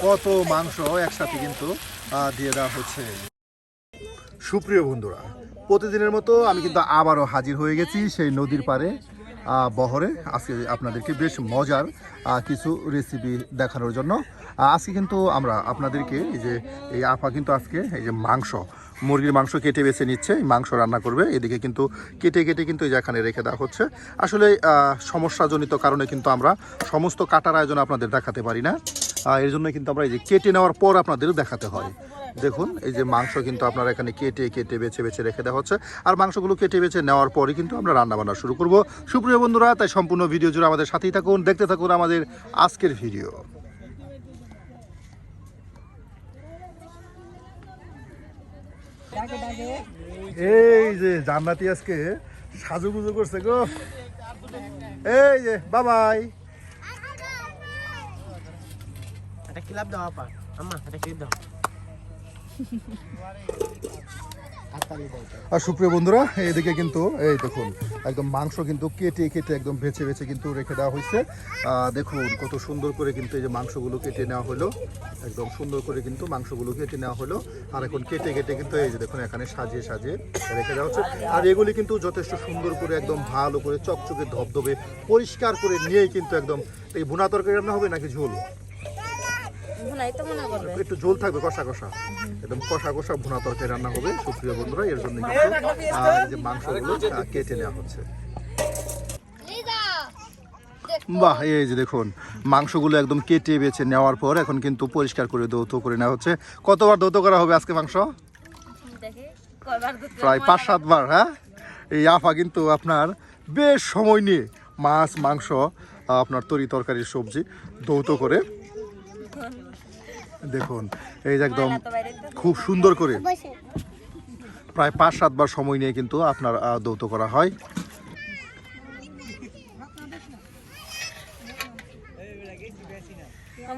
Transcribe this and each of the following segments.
কত মাংস একসাথে কিন্তু দিয়ে দেওয়া হচ্ছে। সুপ্রিয় বন্ধুরা, প্রতিদিনের মতো আমি কিন্তু আবারও হাজির হয়ে গেছি সেই নদীর পাড়ে বহরে। আজকে আপনাদেরকে বেশ মজার কিছু রেসিপি দেখানোর জন্য আজকে কিন্তু আমরা আপনাদেরকে এই আপা কিন্তু আজকে এই যে মুরগির মাংস কেটে বেছে নিচ্ছে, মাংস রান্না করবে। এদিকে কিন্তু কেটে কেটে কিন্তু এই যে এখানে রেখে দেওয়া হচ্ছে। আসলে সমস্যাজনিত কারণে কিন্তু আমরা সমস্ত কাটার আয়োজন আপনাদের দেখাতে পারি না, এর জন্য কিন্তু আমরা এই যে কেটে নেওয়ার পর আপনাদের দেখাতে হয়। দেখুন এই যে মাংস কিন্তু আপনারা এখানে কেটে কেটে বেছে বেছে রেখে দেওয়া হচ্ছে, আর মাংসগুলো কেটে বেছে নেওয়ার পরে কিন্তু আমরা রান্না বান্না শুরু করব। সুপ্রিয় বন্ধুরা, তাই সম্পূর্ণ ভিডিও জুড়ে আমাদের সাথেই থাকুন, দেখতে থাকুন আমাদের আজকের ভিডিও। এই যে জান্নাতি আজকে সাজুগুজু করছে গো। এই যে বাবাই একটা ক্লিপ দাও আপা, আম্মা একটা ক্লিপ দাও। আর সুপ্রিয় বন্ধুরা, এদিকে কিন্তু এই দেখুন একদম মাংস কিন্তু কেটে কেটে একদম বেছে বেছে কিন্তু রেখে দেওয়া হয়েছে। দেখুন কত সুন্দর করে কিন্তু এই যে মাংসগুলো কেটে নেওয়া হলো, একদম সুন্দর করে কিন্তু মাংসগুলো কেটে নেওয়া হলো। আর এখন কেটে কেটে কিন্তু এই যে দেখুন এখানে সাজিয়ে সাজিয়ে রেখে দেওয়া হচ্ছে। আর এগুলি কিন্তু যথেষ্ট সুন্দর করে একদম ভালো করে চকচকে ধবধবে পরিষ্কার করে নিয়েই কিন্তু একদম এই ভুনা তরকারি রান্না হবে নাকি ঝোল? একটু ঝোল থাকবে, কষা কষা, একদম কষা কষা ভুনা তরকারি রান্না হবে। সুপ্রিয় বন্ধুরা, এর জন্য কিন্তু মাংসগুলো কেটে নেওয়া হচ্ছে। বাহ, এই যে দেখুন মাংসগুলো একদম কেটে বেছে নেওয়ার পর এখন কিন্তু পরিষ্কার করে ধৌত করে নেওয়া হচ্ছে। কতবার ধৌত করা হবে আজকে মাংস? প্রায় 5-7 বার। হ্যাঁ, এই আফা কিন্তু আপনার বেশ সময় নিয়ে মাছ মাংস আপনার তরকারির সবজি ধৌত করে, দেখুন এই যে একদম খুব সুন্দর করে প্রায় 5-7 বার সময় নিয়ে কিন্তু আপনার ধৌত করা হয়।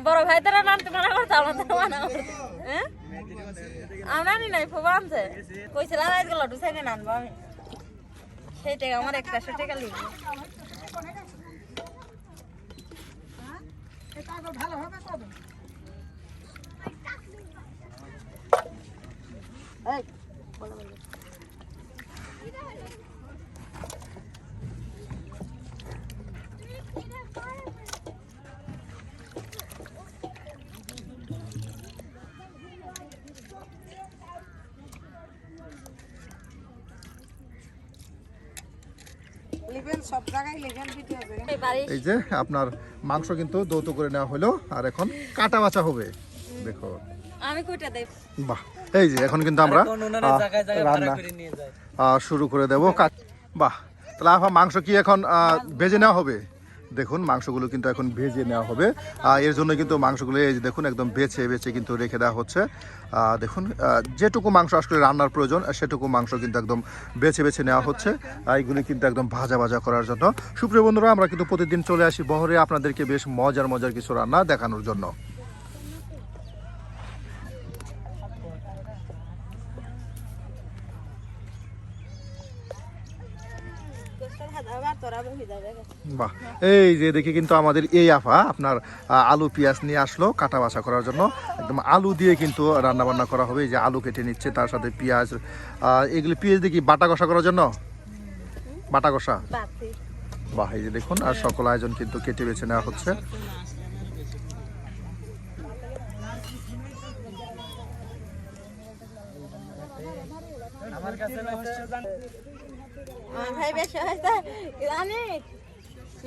বড় ভাই তারা নামতে মানা করতে আমরা নাই ফোবা আনছে কইছিল আর আজকে লডু সাইকে আনবো আমি, সেই টাকা আমার 100 টাকা লিখবে। ভালো হবে কবে? এই বলো বলো এই যে আপনার মাংস কিন্তু ধৌত করে নেওয়া হলো, আর এখন কাটা বাছা হবে। দেখো আমি কইটা দেই। বাহ, এই যে এখন কিন্তু আমরা রান্না শুরু করে দেব। বাহ, তাহলে আপা মাংস কি এখন ভেজে নেওয়া হবে? দেখুন মাংসগুলো কিন্তু এখন ভেজে নেওয়া হবে। এর জন্য কিন্তু মাংসগুলো এই যে দেখুন একদম বেছে বেছে কিন্তু রেখে দেওয়া হচ্ছে। দেখুন যেটুকু মাংস আসলে রান্নার প্রয়োজন সেটুকু মাংস কিন্তু একদম বেছে বেছে নেওয়া হচ্ছে, এইগুলি কিন্তু একদম ভাজা ভাজা করার জন্য। সুপ্রিয় বন্ধুরা, আমরা কিন্তু প্রতিদিন চলে আসি বহরে আপনাদেরকে বেশ মজার মজার কিছু রান্না দেখানোর জন্য। বাহ, এই যে দেখি কিন্তু আমাদের এই আফা আপনার আলু পেঁয়াজ নিয়ে আসলো কাটা বাছা করার জন্য। একদম আলু দিয়ে কিন্তু রান্না বান্না করা হবে। এই যে আলু কেটে নিচ্ছে, তার সাথে পেঁয়াজ, এগুলি পেঁয়াজ দিয়ে কি বাটা কষা করার জন্য, বাটা কষা। বাহ, এই যে দেখুন আর সকল আয়োজন কিন্তু কেটে বেছে নেওয়া হচ্ছে। ভাই বেশ হয়েছে জানি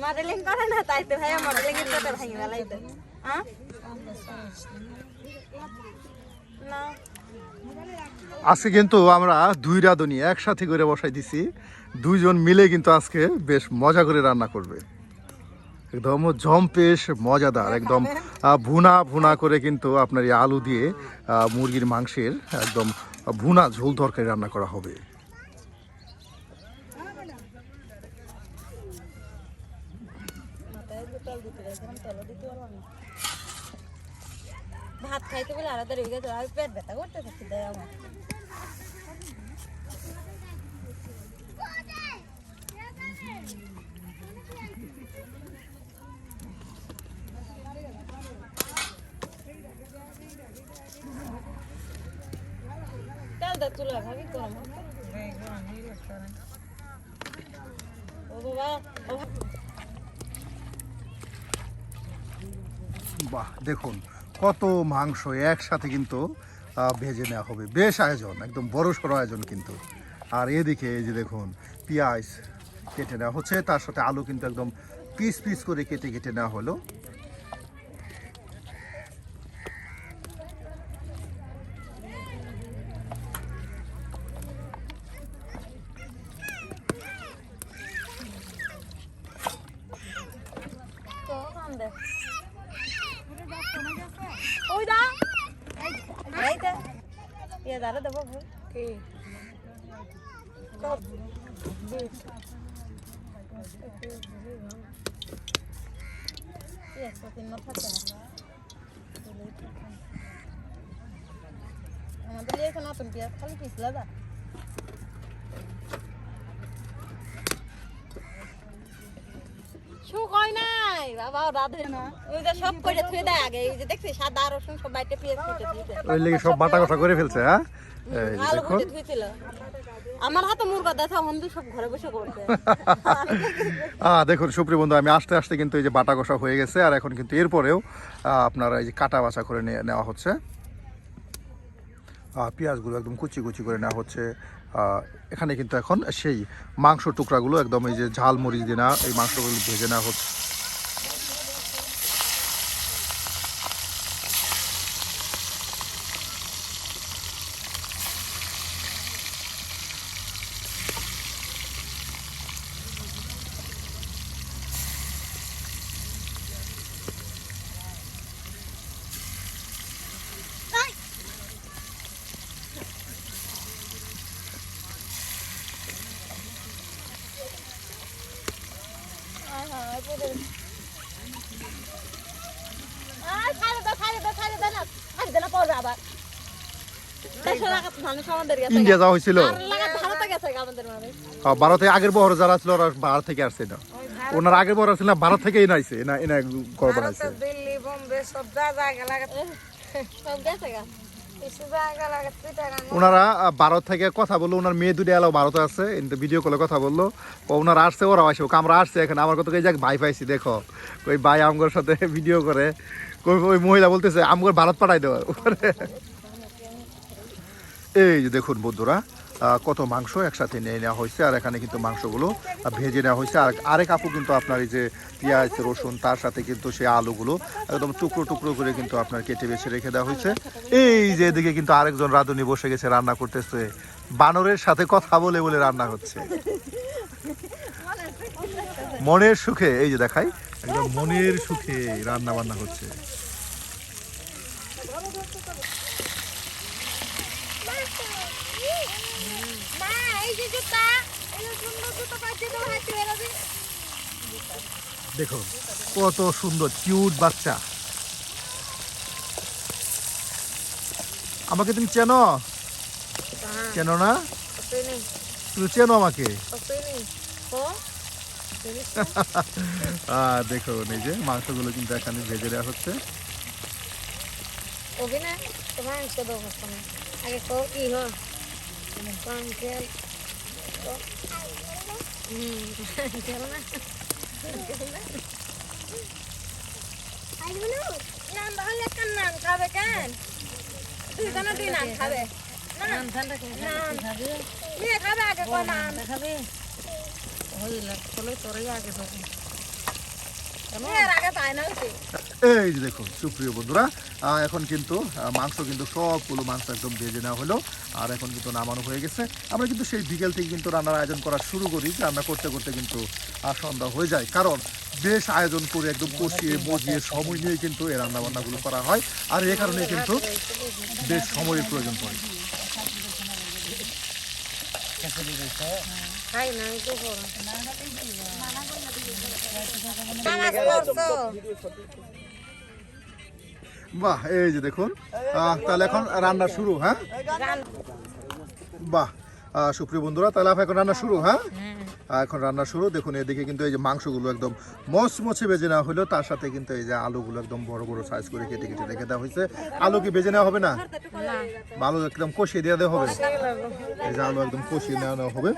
মডেলিং করে না, তাই তো ভাইয়া মডেলিং এর কথা ভাঙি বেলাইতে। হ্যাঁ না, আজকে কিন্তু আমরা দুই রাঁধুনি একসাথে করে বসাই দিছি, দুইজন মিলে কিন্তু আজকে বেশ মজা করে রান্না করবে। একদম জম্পেশ মজাদার একদম ভুনা ভুনা করে কিন্তু আপনার এই আলু দিয়ে মুরগির মাংসের একদম ভুনা ঝোল তরকারি রান্না করা হবে। ভাত খাইতে বলে আলাদা রয়ে গেছে, আর পেট ব্যথা করতে থাকতে দেয় আমার। দে তুলে ভাবি গরম ও বাবা বাহ দেখুন কত মাংস একসাথে কিন্তু ভেজে নেওয়া হবে, বেশ আয়োজন, একদম বড় সড়ো আয়োজন কিন্তু। আর এদিকে এই যে দেখুন পেঁয়াজ কেটে নেওয়া হচ্ছে, তার সাথে আলু কিন্তু একদম পিস পিস করে কেটে কেটে নেওয়া হলো। তো কাম দে ওই দা এই দে ये दारा दबा भूल की कब ये सतिन न থাকে না আমাদের এই কোন নতুন পেঁয়াজ খালি পিছলা দা শু কই নাই বাবা রাধে না ওই যে সব কইরা থুই দেয় আগে এই যে দেখছি সাদা রসুন সব বাইতে পেঁয়াজ কেটে দিয়েছে ওই লাগি সব বাটা কষা করে ফেলছে। হ্যাঁ এই যে আলু দেখুন কেটে ধুইছিল আমার হাতে মুরগা দেখা হন্দি সব ঘরে বসে করছে দেখুন সুপ্রিয় বন্ধু, আমি আস্তে আস্তে কিন্তু এই যে বাটা কষা হয়ে গেছে, আর এখন কিন্তু এরপরেও আপনারা এই যে কাটা বাছা করে নেওয়া হচ্ছে, পেঁয়াজগুলো একদম কুচি কুচি করে নেওয়া হচ্ছে। এখানে কিন্তু এখন সেই মাংস টুকরাগুলো একদম এই যে ঝাল মরিচ দিয়ে না এই মাংসগুলো ভেজে নেওয়া হচ্ছে। ইন্ডিয়া যাওয়া হয়েছিল, ভারতে আগের বহর যারা ছিল ওরা ভারত থেকে আসছে না, ওনার আগের বহর ছিল না ভারত থেকেই নাইছে না এনা করে বানাইছে। দিল্লি বোম্বে সব জায়গা লাগে সব গেছে গা ওনারা ভারত থেকে কথা বললো, ওনার মেয়ে দুটো এলাও ভারতে আছে, ভিডিও কলে কথা বললো, ওনারা আসছে ওরা আসে, আমরা আসছে এখানে আমার কত যাক ভাই পাইছি দেখো ওই ভাই আমগোর সাথে ভিডিও করে ওই মহিলা বলতেছে আমগোর ভারত পাঠাই দেওয়ার। এই যে দেখুন বন্ধুরা কত মাংস একসাথে নিয়ে নেওয়া হয়েছে, আর এখানে কিন্তু মাংসগুলো ভেজে নেওয়া হয়েছে। আর আরেক আপু কিন্তু আপনার এই যে পেঁয়াজ রসুন তার সাথে কিন্তু সেই আলুগুলো একদম টুকরো টুকরো করে কিন্তু আপনার কেটে বেছে রেখে দেওয়া হয়েছে। এই যে এদিকে কিন্তু আরেকজন রাঁধুনি বসে গেছে রান্না করতেছে, বানরের সাথে কথা বলে বলে রান্না হচ্ছে মনের সুখে। এই যে দেখাই একদম মনের সুখে রান্না বান্না হচ্ছে। দেখুন কত সুন্দর কিউট বাচ্চা। আমাকে তুমি চেনো? চেনো না? তুমি চেনো আমাকে? দেখুন এই যে মাংসগুলো কিন্তু এখানে ভেজে দেওয়া হচ্ছে। এই যে দেখুন সুপ্রিয় বন্ধুরা, এখন কিন্তু মাংস কিন্তু সবগুলো মাংস একদম ভেজে নেওয়া হলো, আর এখন কিন্তু নামানো হয়ে গেছে। আমরা কিন্তু সেই বিকেল থেকে কিন্তু রান্নার আয়োজন করা শুরু করি, রান্না করতে করতে কিন্তু সন্ধ্যা হয়ে যায়, কারণ বেশ আয়োজন করে একদম কষিয়ে মজিয়ে সময় নিয়ে কিন্তু এই রান্না বান্নাগুলো করা হয়, আর এই কারণে কিন্তু বেশ সময়ের প্রয়োজন পড়ে। বাহ এই যে দেখুন তাহলে এখন রান্না শুরু। হ্যাঁ বাহ সুপ্রিয় বন্ধুরা, তাহলে এখন রান্না শুরু। হ্যাঁ, এখন রান্না শুরু। দেখুন এদিকে কিন্তু এই যে মাংসগুলো একদম মচমচে ভেজে নেওয়া হলো, তার সাথে কিন্তু এই যে আলুগুলো একদম বড় বড় সাইজ করে কেটে কেটে রেখে দেওয়া হয়েছে। আলু কি ভেজে নেওয়া হবে না? আলু একদম কষিয়ে দেওয়া হবে। এই যে আলু একদম কষিয়ে নেওয়া হবে।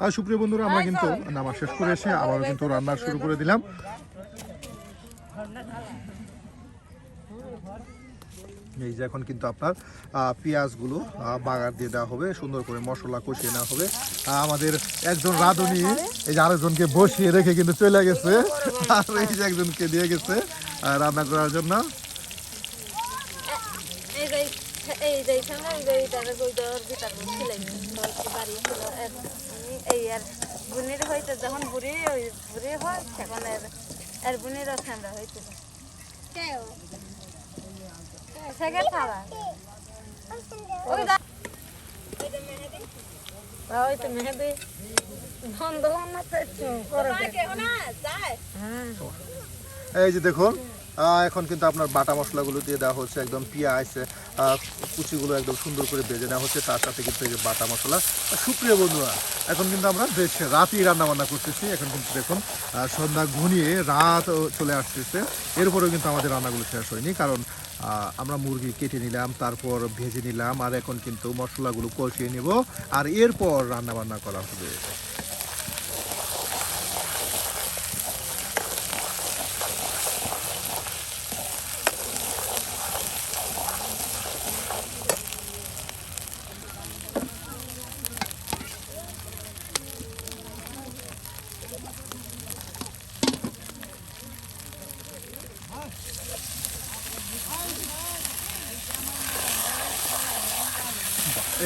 আর সুপ্রিয় বন্ধুরা, আমরা কিন্তু নামাজ শেষ করে এসে আবারও কিন্তু রান্না শুরু করে দিলাম। এই যে এখন কিন্তু আপনার পেঁয়াজগুলো বাগার দিয়ে দেওয়া হবে, সুন্দর করে মশলা কষিয়ে নেওয়া হবে। আমাদের একজন রাঁধুনি এই যে আরেকজনকে বসিয়ে রেখে কিন্তু চলে গেছে, আর এই যে একজনকে দিয়ে গেছে রান্না করার জন্য। যখন বুড়ি ওই বুড়ি হয় তখন এর বুড়ির ঠান্ডা হয়েছিল। সেকেন্ড খাবার ওই তো মেহেদি বন্ধ এই যে দেখুন এখন কিন্তু আপনার বাটা মশলাগুলো দিয়ে দেওয়া হচ্ছে, একদম পেঁয়াজ কুচিগুলো একদম সুন্দর করে ভেজে নেওয়া হচ্ছে, তার সাথে কিন্তু এই যে বাটা মশলা। সুপ্রিয় বন্ধুরা, এখন কিন্তু আমরা বেশ রাতেই রান্না বান্না করতেছি। এখন কিন্তু দেখুন সন্ধ্যা ঘনিয়ে রাত চলে আসতেছে, এরপরেও কিন্তু আমাদের রান্নাগুলো শেষ হয়নি, কারণ আমরা মুরগি কেটে নিলাম, তারপর ভেজে নিলাম, আর এখন কিন্তু মশলাগুলো কষিয়ে নেব, আর এরপর রান্না বান্না করা হবে।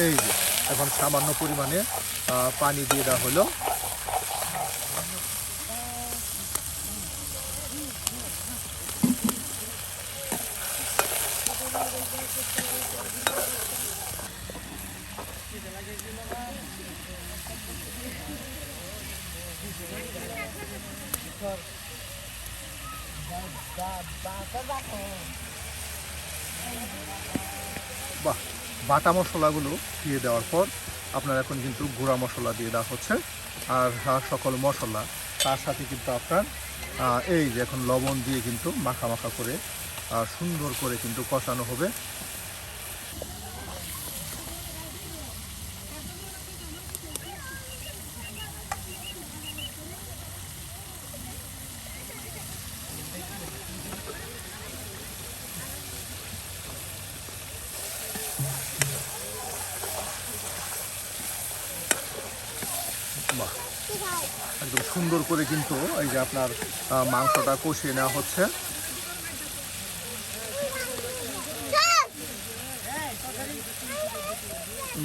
এই যে এখন সামান্য পরিমাণে পানি দিয়ে দেওয়া হলো। বাহ, বাটা মশলাগুলো দিয়ে দেওয়ার পর আপনার এখন কিন্তু গুঁড়া মশলা দিয়ে দেওয়া হচ্ছে, আর সকল মশলা তার সাথে কিন্তু আপনার এই যে এখন লবণ দিয়ে কিন্তু মাখা মাখা করে সুন্দর করে কিন্তু কষানো হবে। একদম সুন্দর করে কিন্তু এই যে আপনার মাংসটা কষিয়ে নেওয়া হচ্ছে।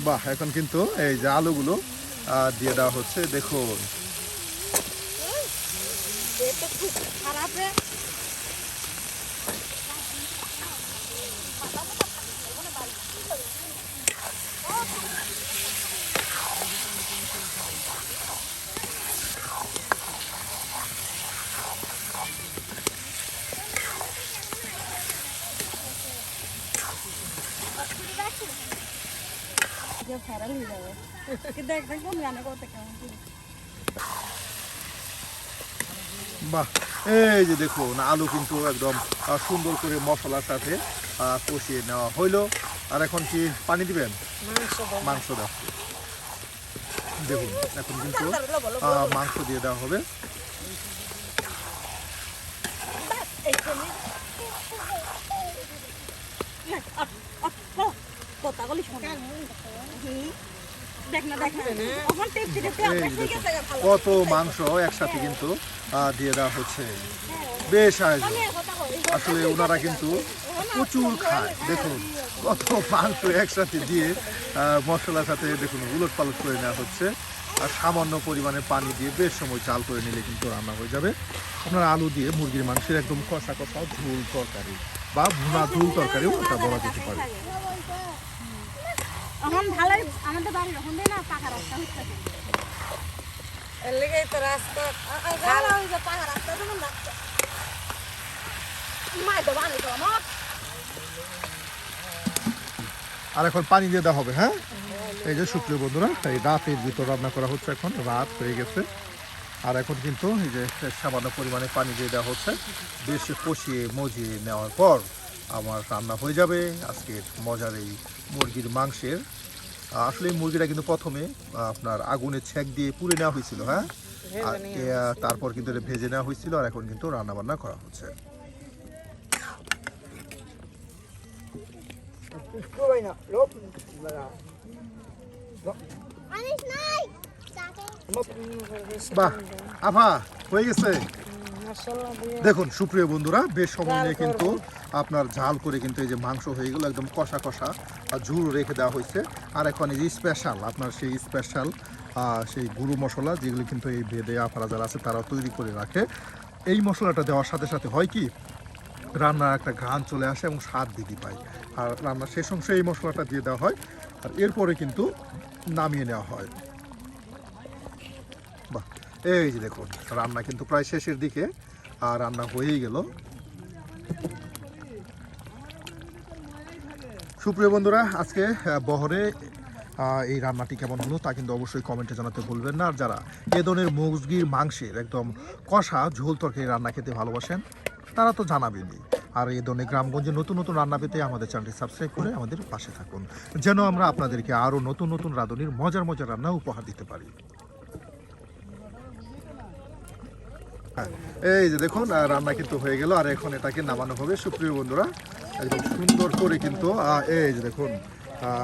বাহ, এখন কিন্তু এই যে আলুগুলো দিয়ে দেওয়া হচ্ছে। দেখুন বাহ, এই যে দেখুন আলু কিন্তু একদম সুন্দর করে মশলার সাথে কষিয়ে নেওয়া হইলো। আর এখন কি পানি দিবেন? মাংস দাও। দেখুন এখন কিন্তু মাংস দিয়ে দেওয়া হবে। কত মাংস একসাথে কিন্তু দিয়ে দেওয়া হচ্ছে, বেশ আয়োজন। আসলে ওনারা কিন্তু প্রচুর খায়। দেখুন কত মাংস একসাথে দিয়ে মশলার সাথে দেখুন উলট পালট করে নেওয়া হচ্ছে, আর সামান্য পরিমাণে পানি দিয়ে বেশ সময় চাল করে নিলে কিন্তু রান্না হয়ে যাবে। আপনার আলু দিয়ে মুরগির মাংসের একদম কষা কষা ঝোল তরকারি বা ভুনা ঝোল তরকারিও এটা বলা যেতে পারে। এখন ভালোই আমাদের বাড়ি যখন দেয় না পাকা রাস্তা হচ্ছে, এর লেগেই তো রাস্তা ভালো হয়ে যায়। পাকা রাস্তা যেমন রাস্তা মাই তো বানি তো আমার। আর এখন পানি দিয়ে দেওয়া হবে। হ্যাঁ, এই যে সুপ্রিয় বন্ধুরা, এই রাতের ভিতর রান্না করা হচ্ছে, এখন রাত হয়ে গেছে। আর এখন কিন্তু এই যে সামান্য পরিমাণে পানি দিয়ে দেওয়া হচ্ছে, বেশ কষিয়ে মজিয়ে নেওয়ার পর আমার রান্না হয়ে যাবে আজকের মজার এই মুরগির মাংসের। আসলে এই মুরগিটা কিন্তু প্রথমে আপনার আগুনে ছ্যাঁক দিয়ে পুড়ে নেওয়া হয়েছিল, হ্যাঁ, আর তারপর কিন্তু এটা ভেজে নেওয়া হয়েছিল, আর এখন কিন্তু রান্না বান্না করা হচ্ছে। বাহ আভা, হয়ে গেছে। দেখুন সুপ্রিয় বন্ধুরা, বেশ সময় নিয়ে কিন্তু আপনার ঝাল করে কিন্তু এই যে মাংস হয়ে গেল, একদম কষা কষা আর ঝুল রেখে দেওয়া হয়েছে। আর এখন এই যে স্পেশাল আপনার সেই স্পেশাল সেই গুঁড়ো মশলা, যেগুলো কিন্তু এই ভেদে আপারা যারা আছে তারা তৈরি করে রাখে। এই মশলাটা দেওয়ার সাথে সাথে হয় কি, রান্নার একটা ঘ্রাণ চলে আসে এবং স্বাদ বৃদ্ধি পায়। আর রান্নার শেষ অংশে এই মশলাটা দিয়ে দেওয়া হয়, আর এরপরে কিন্তু নামিয়ে নেওয়া হয়। বাহ, এই যে দেখুন রান্না কিন্তু প্রায় শেষের দিকে, আর রান্না হয়েই গেল। সুপ্রিয় বন্ধুরা, আজকে বহরে এই রান্নাটি কেমন হলো তা কিন্তু অবশ্যই কমেন্টে জানাতে ভুলবেন না। আর যারা এ ধরনের মুরগির মাংসের একদম কষা ঝোল তরকারি রান্না খেতে ভালোবাসেন তারা তো জানাবেনই। আর এই ধরনের গ্রামগঞ্জে নতুন নতুন রান্না পেতে আমাদের চ্যানেলটি সাবস্ক্রাইব করে আমাদের পাশে থাকুন, যেন আমরা আপনাদেরকে আরও নতুন নতুন রাঁধুনির মজার মজার রান্না উপহার দিতে পারি। এই যে দেখুন রান্না কিন্তু হয়ে গেল, আর এখন এটাকে নামানো হবে। সুপ্রিয় বন্ধুরা, একদম সুন্দর করে কিন্তু এই যে দেখুন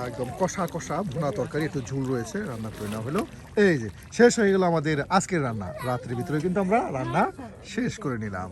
একদম কষা কষা ভুনা তরকারি, একটু ঝুল রয়েছে, রান্না করে নেওয়া হলো। এই যে শেষ হয়ে গেল আমাদের আজকের রান্না। রাত্রির ভিতরে কিন্তু আমরা রান্না শেষ করে নিলাম।